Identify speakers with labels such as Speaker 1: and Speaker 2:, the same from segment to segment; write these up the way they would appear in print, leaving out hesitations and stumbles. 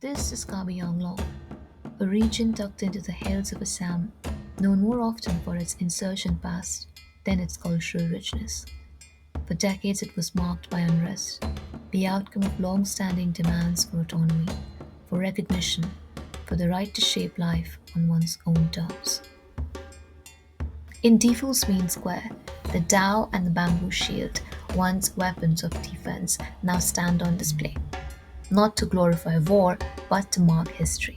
Speaker 1: This is Kabiang Law, a region tucked into the hills of Assam, known more often for its insurgent past than its cultural richness. For decades, it was marked by unrest, the outcome of long standing demands for autonomy, for recognition, for the right to shape life on one's own terms. In Defu's main square, the dao and the bamboo shield, once weapons of defense, now stand on display, not to glorify war, but to mark history.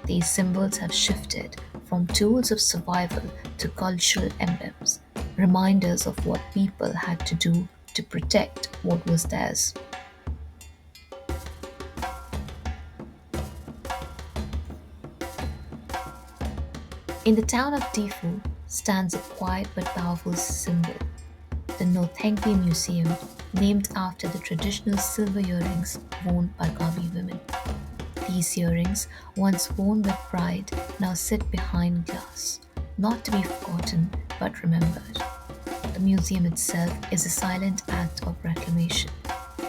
Speaker 1: These symbols have shifted from tools of survival to cultural emblems, reminders of what people had to do to protect what was theirs. In the town of Defu stands a quiet but powerful symbol, the Nothengpi Museum, named after the traditional silver earrings worn by Karbi women. These earrings, once worn with pride, now sit behind glass, not to be forgotten but remembered. The museum itself is a silent act of reclamation.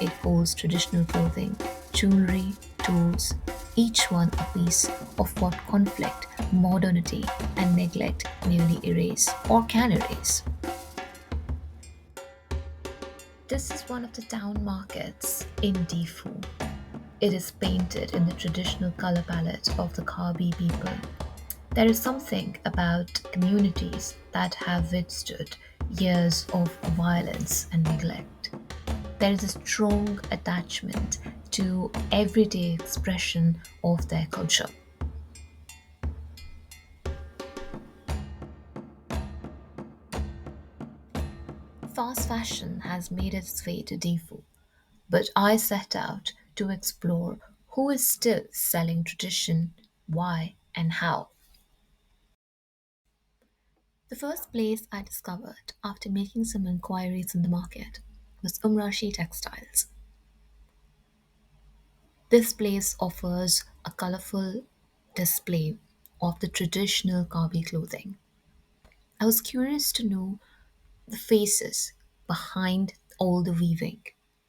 Speaker 1: It holds traditional clothing, jewelry, tools, each one a piece of what conflict, modernity, and neglect nearly erase or can erase. This is one of the town markets in Difu. It is painted in the traditional color palette of the Karbi people. There is something about communities that have withstood years of violence and neglect. There is a strong attachment to everyday expression of their culture. Fast fashion has made its way to Difu, but I set out to explore who is still selling tradition, why, and how. The first place I discovered after making some inquiries in the market was Umrashi Textiles. This place offers a colorful display of the traditional Kabi clothing. I was curious to know the faces behind all the weaving.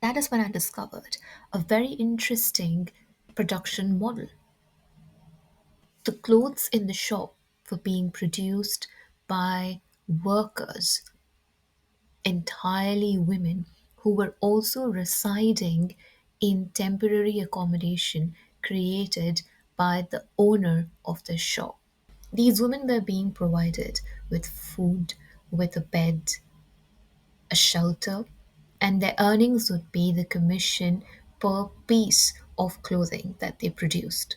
Speaker 1: That is when I discovered a very interesting production model. The clothes in the shop were being produced by workers, entirely women, who were also residing in temporary accommodation created by the owner of the shop. These women were being provided with food, with a bed, a shelter, and their earnings would be the commission per piece of clothing that they produced.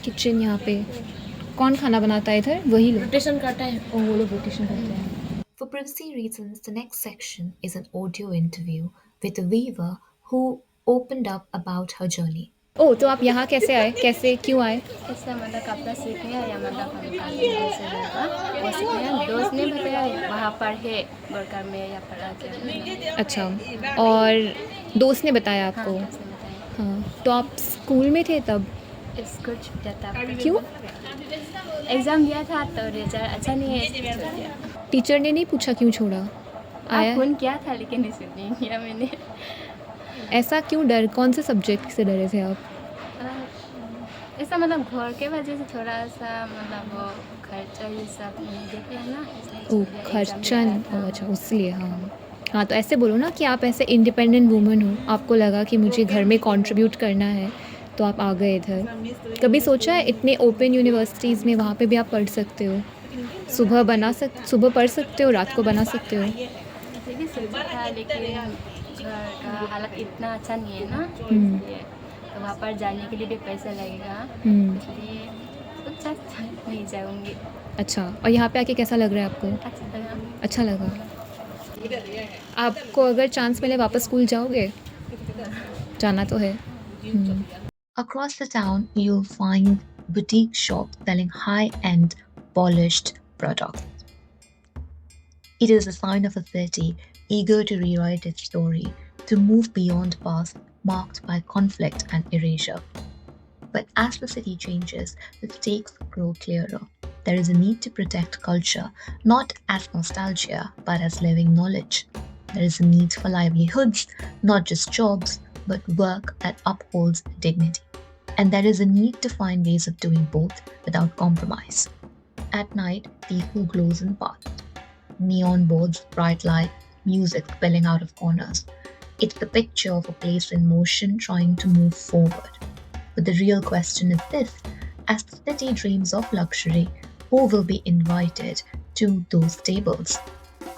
Speaker 1: Kitchen यहाँ पे कौन खाना बनाता है इधर वही लोग rotation करता है और वो लोग रोटेशन करते हैं For privacy reasons, the next section is an audio interview with a weaver who opened up about her journey. ओह तो आप यहाँ कैसे आए कैसे क्यों आए
Speaker 2: ऐसा मतलब कपड़ा सीखने या मतलब हम कानून से होगा वो सीखने दोस्त ने बताया वहाँ पर है वर्कर में या पर आके
Speaker 1: अच्छा और दोस्त ने बताया आपको
Speaker 2: हाँ दोस्त ने बताया
Speaker 1: हाँ तो आप स्कूल में थे तब
Speaker 2: स्कूल छूट जाता
Speaker 1: क्यों
Speaker 2: एग्ज़ाम दिया था तो रिजल्ट अच्छा नहीं है इसलिए छोड़ दिया
Speaker 1: टीचर ने नहीं पूछा क्यों छोड़ा आया
Speaker 2: फ़ोन किया था लेकिन रिसीव नहीं किया मैंने
Speaker 1: ऐसा क्यों डर कौन से सब्जेक्ट से डरे थे आप
Speaker 2: ऐसा मतलब घर के वजह से थोड़ा सा मतलब वो खर्चा ये सब नहीं देते हैं ना
Speaker 1: ओ खर्चा अच्छा इसलिए हाँ हाँ तो ऐसे बोलो ना कि आप ऐसे इंडिपेंडेंट वूमन हो आपको लगा कि मुझे घर में कंट्रीब्यूट करना है तो आप आ गए इधर कभी सोचा है इतने ओपन यूनिवर्सिटीज़ में वहाँ पे भी आप पढ़ सकते हो सुबह पढ़ सकते हो रात को बना सकते हो
Speaker 2: ऐसे भी सोचा था लेकिन घर का हालत इतना अच्छा नहीं है ना इसलिए तो वहाँ पर जाने के लिए भी पैसा लगेगा इसलिए सोचा नहीं जाऊँगी
Speaker 1: अच्छा और यहाँ पे आके कैसा लग रहा है आपको अच्छा लगा आपको अगर चांस मिले वापस स्कूल जाओगे जाना तो है Across the town, you'll find boutique shops selling high-end, polished products. It is a sign of a city eager to rewrite its story, to move beyond past marked by conflict and erasure. But as the city changes, the stakes grow clearer. there is a need to protect culture not as nostalgia but as living knowledge. There is a need for livelihoods, not just jobs, but work that upholds dignity. And there is a need to find ways of doing both without compromise. At night, people glows in path. Neon boards, bright light, music spilling out of corners. It's the picture of a place in motion trying to move forward. But the real question is this: as the city dreams of luxury, who will be invited to those tables?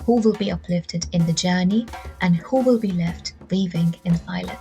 Speaker 1: Who will be uplifted in the journey, and who will be left weaving in silence?